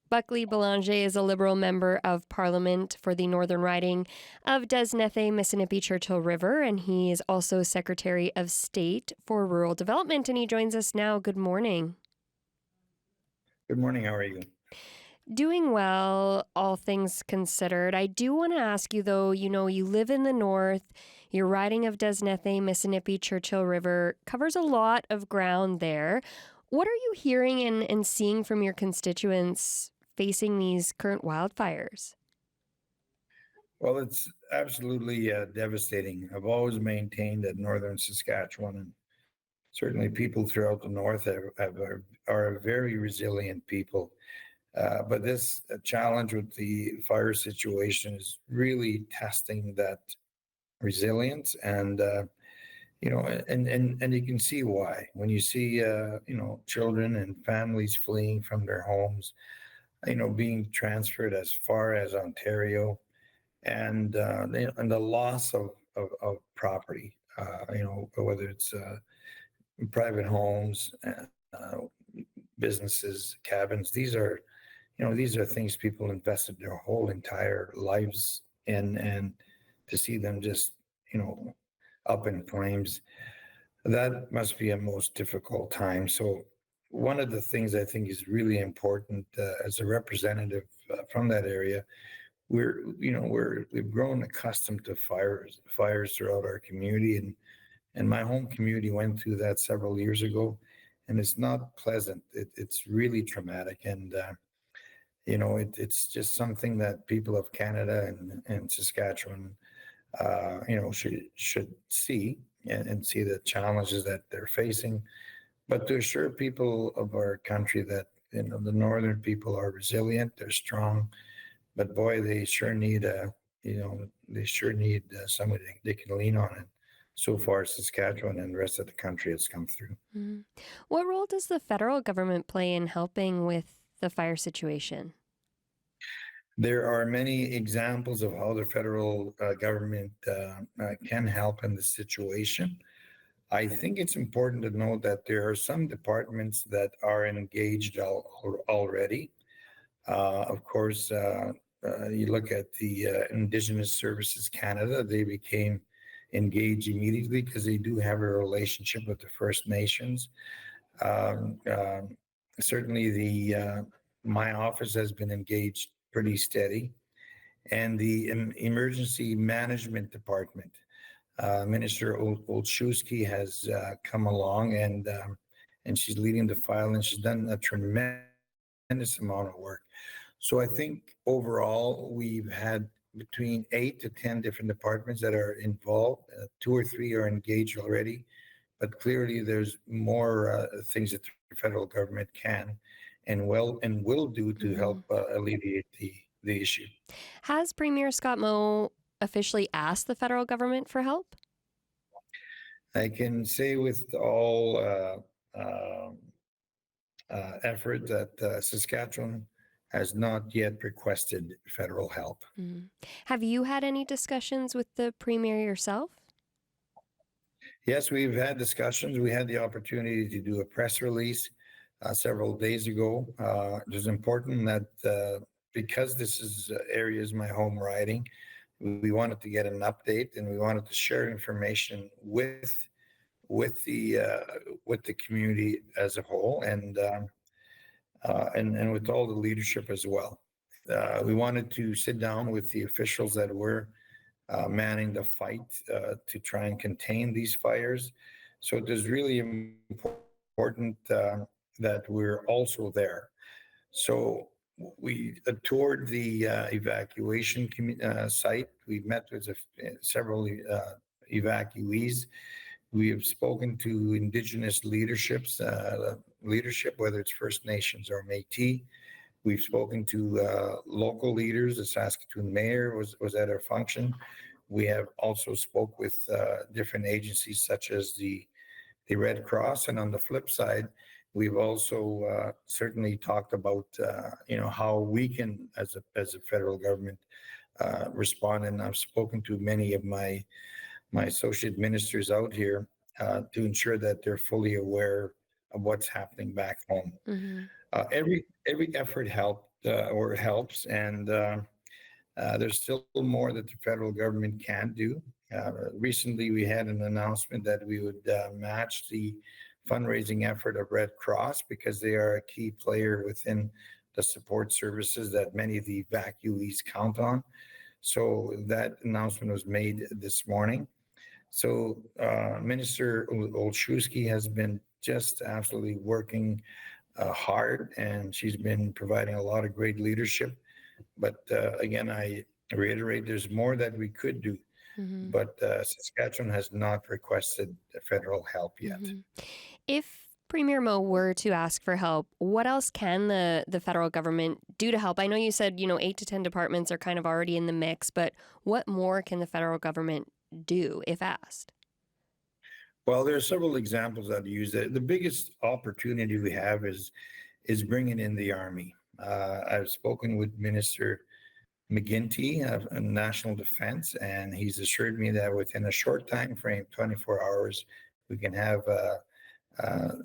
Buckley Belanger is a Liberal member of Parliament for the Northern Riding of Desnethé, Missinippi, Churchill River, and he is also Secretary of State for Rural Development, and he joins us now. Good morning. Good morning. How are you? Doing well, all things considered. I do want to ask you, though, you live in the north. Your riding of Desnethé, Missinippi, Churchill River covers a lot of ground there. What are you hearing and seeing from your constituents facing these current wildfires? Well, it's absolutely devastating. I've always maintained that northern Saskatchewan and certainly people throughout the north are a very resilient people. But this challenge with the fire situation is really testing that resilience, and and you can see why when you see children and families fleeing from their homes, being transferred as far as Ontario, and the loss of property, whether it's private homes, uh, businesses, cabins. These are things people invested their whole entire lives in, and to see them just you know up in flames, that must be a most difficult time. So one of the things I think is really important, as a representative from that area, we've grown accustomed to fires throughout our community, and my home community went through that several years ago, and it's not pleasant. It's really traumatic, and it's just something that people of Canada and Saskatchewan, should see, and see the challenges that they're facing, but to assure people of our country that the northern people are resilient, they're strong, but boy, they sure need somebody they can lean on. And so far, Saskatchewan and the rest of the country has come through. Mhm. What role does the federal government play in helping with the fire situation? There are many examples of how the federal government can help in this situation. I think it's important to note that there are some departments that are engaged already. Of course, you look at the Indigenous Services Canada, they became engaged immediately because they do have a relationship with the First Nations. Um, um, Certainly, the my office has been engaged pretty steady, and the Emergency Management Department, Minister Olszewski has come along, and she's leading the file, and she's done a tremendous amount of work. So I think overall we've had between 8 to 10 different departments that are involved. Two or three are engaged already, but clearly there's more things that the federal government can and will do to help Mhm. alleviate the issue. Has Premier Scott Moe officially asked the federal government for help? I can say with all effort that Saskatchewan has not yet requested federal help. Mm. Have you had any discussions with the premier yourself? Yes, we've had discussions. We had the opportunity to do a press release several days ago. It was important that because this area is my home riding, we wanted to get an update, and we wanted to share information with the uh, with the community as a whole, and with all the leadership as well. We wanted to sit down with the officials that were manning the fight to try and contain these fires. So it is really important that we're also there. So we toured the evacuation site. We met with several evacuees. We have spoken to Indigenous leadership, whether it's First Nations or Métis. We've spoken to local leaders. The Saskatoon mayor was at our function. We have also spoke with different agencies such as the Red Cross, and on the flip side, we've also certainly talked about how we can, as a federal government, respond. And I've spoken to many of my associate ministers out here to ensure that they're fully aware of what's happening back home. Hmm. Every effort help or helps, and there's still more that the federal government can do. Recently, we had an announcement that we would match the fundraising effort of Red Cross because they are a key player within the support services that many of the evacuees count on. So that announcement was made this morning. So Minister Olszewski has been just absolutely working hard, and she's been providing a lot of great leadership. But again, I reiterate, there's more that we could do, Hmm. but Saskatchewan has not requested federal help yet. Hmm. If Premier Mo were to ask for help, what else can the federal government do to help? I know you said, 8 to 10 departments are kind of already in the mix, but what more can the federal government do if asked? Well, there are several examples that I use. The biggest opportunity we have is bringing in the army. I've spoken with Minister McGuinty of National Defense, and he's assured me that within a short time frame, 24 hours, we can have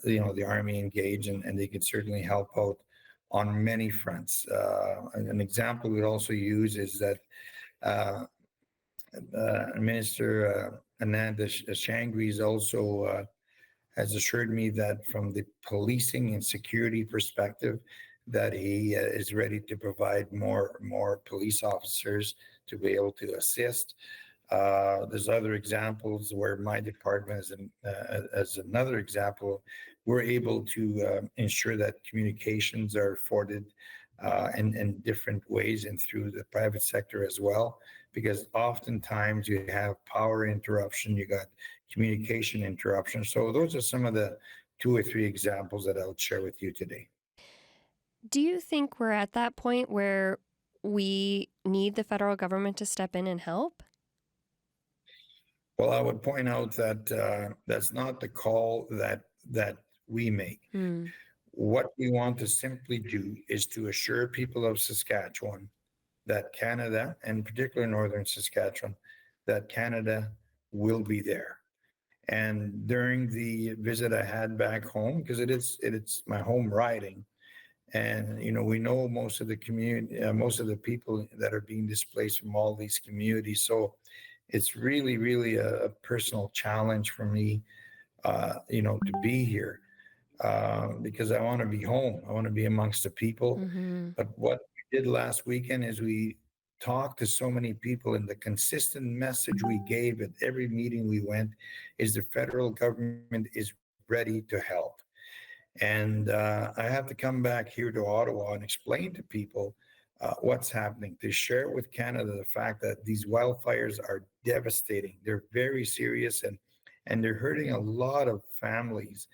the army engage, and they could certainly help out on many fronts. An example we'd also use is that uh, Minister Ananda Shangri is also has assured me that from the policing and security perspective, that he is ready to provide more police officers to be able to assist. There's other examples where my department, as another example, we're able to ensure that communications are afforded in different ways and through the private sector as well. Because oftentimes you have power interruption, you got communication interruption. So those are some of the two or three examples that I'll share with you today. Do you think we're at that point where we need the federal government to step in and help? Well, I would point out that that's not the call that we make. Hmm. What we want to simply do is to assure people of Saskatchewan that Canada, and particularly northern Saskatchewan, that Canada will be there. And during the visit I had back home, because it's my home riding, and we know most of the community, most of the people that are being displaced from all these communities. So it's really a personal challenge for me, to be here because I want to be home. I want to be amongst the people. Mm-hmm. But what we did last weekend is we talked to so many people, and the consistent message we gave at every meeting we went is the federal government is ready to help. And I have to come back here to Ottawa and explain to people what's happening, to share with Canada the fact that these wildfires are devastating. They're very serious, and they're hurting a lot of families.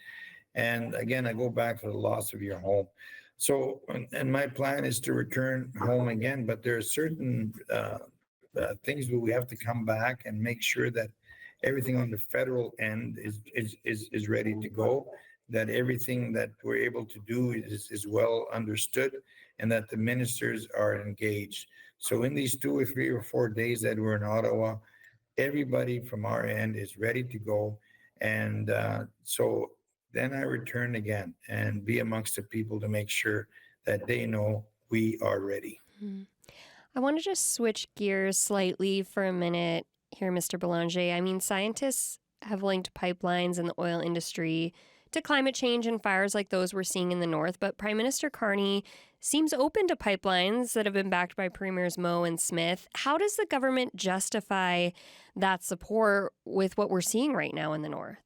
And again, I go back to the loss of your home. So, and my plan is to return home again, but there are certain things that we have to come back and make sure that everything on the federal end is ready to go, that everything that we're able to do is well understood, and that the ministers are engaged. So in these 2 or 3 or 4 days that we're in Ottawa, everybody from our end is ready to go. And so then I return again and be amongst the people to make sure that they know we are ready. Hmm. I want to just switch gears slightly for a minute here, Mr. Belanger. I mean, scientists have linked pipelines and the oil industry to climate change and fires like those we're seeing in the north, but Prime Minister Carney seems open to pipelines that have been backed by Premiers Moe and Smith. How does the government justify that support with what we're seeing right now in the north?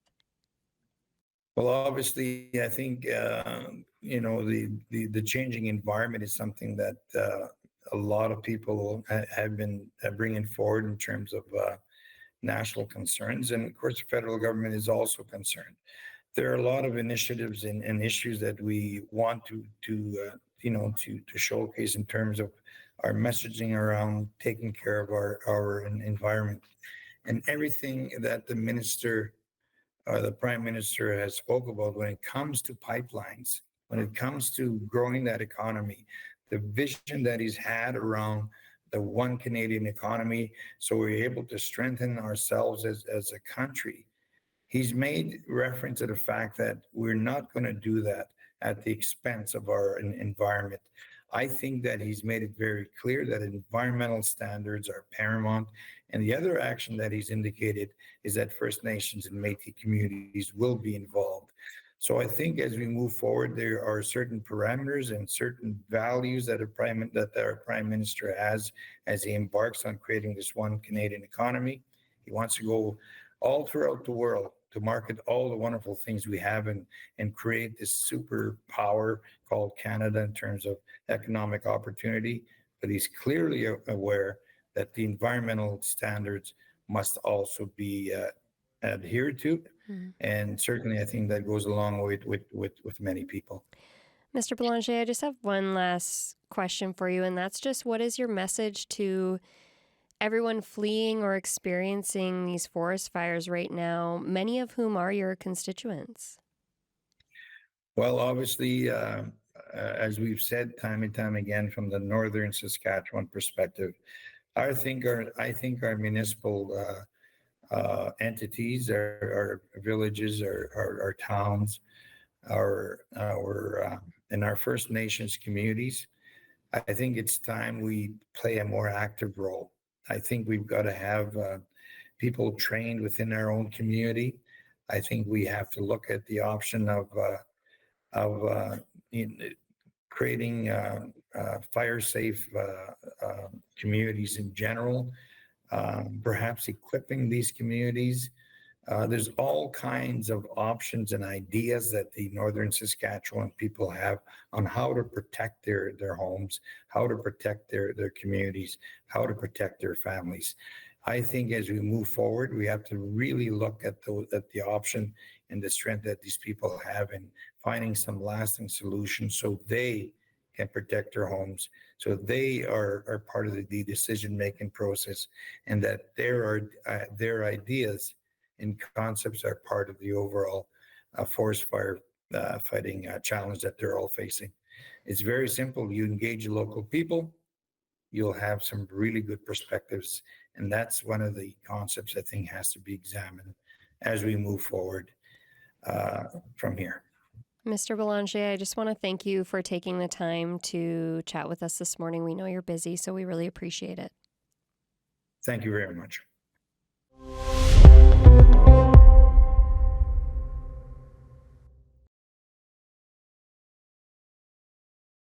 Well, obviously, I think the changing environment is something that a lot of people have been bringing forward in terms of national concerns, and of course, the federal government is also concerned. There are a lot of initiatives and issues that we want to showcase in terms of our messaging around taking care of our environment, and everything that the minister or the prime minister has spoke about when it comes to pipelines, when it comes to growing that economy, the vision that he's had around the one Canadian economy, so we're able to strengthen ourselves as a country. He's made reference to the fact that we're not going to do that at the expense of our environment. I think that he's made it very clear that environmental standards are paramount. And the other action that he's indicated is that First Nations and Métis communities will be involved. So I think as we move forward, there are certain parameters and certain values that our Prime Minister has as he embarks on creating this one Canadian economy. He wants to go all throughout the world to market all the wonderful things we have and create this superpower called Canada in terms of economic opportunity. But he's clearly aware that the environmental standards must also be adhered to. Mhm. And certainly, I think that goes a long way with many people. Mr. Belanger, I just have one last question for you, and that's just what is your message to everyone fleeing or experiencing these forest fires right now, many of whom are your constituents? Well, obviously, as we've said time and time again, from the northern Saskatchewan perspective, I think our municipal entities, our villages, our towns, and our First Nations communities. I think it's time we play a more active role. I think we've got to have people trained within our own community. I think we have to look at the option of creating fire safe communities in general, perhaps equipping these communities. There's all kinds of options and ideas that the Northern Saskatchewan people have on how to protect their homes, how to protect their communities, how to protect their families. I think as we move forward, we have to really look at the option and the strength that these people have in finding some lasting solutions so they can protect their homes, so they are part of the decision-making process, and that their ideas and concepts are part of the overall forest fire fighting challenge that they're all facing. It's very simple. You engage the local people, you'll have some really good perspectives. And that's one of the concepts I think has to be examined as we move forward from here. Mr. Belanger, I just want to thank you for taking the time to chat with us this morning. We know you're busy, so we really appreciate it. Thank you very much.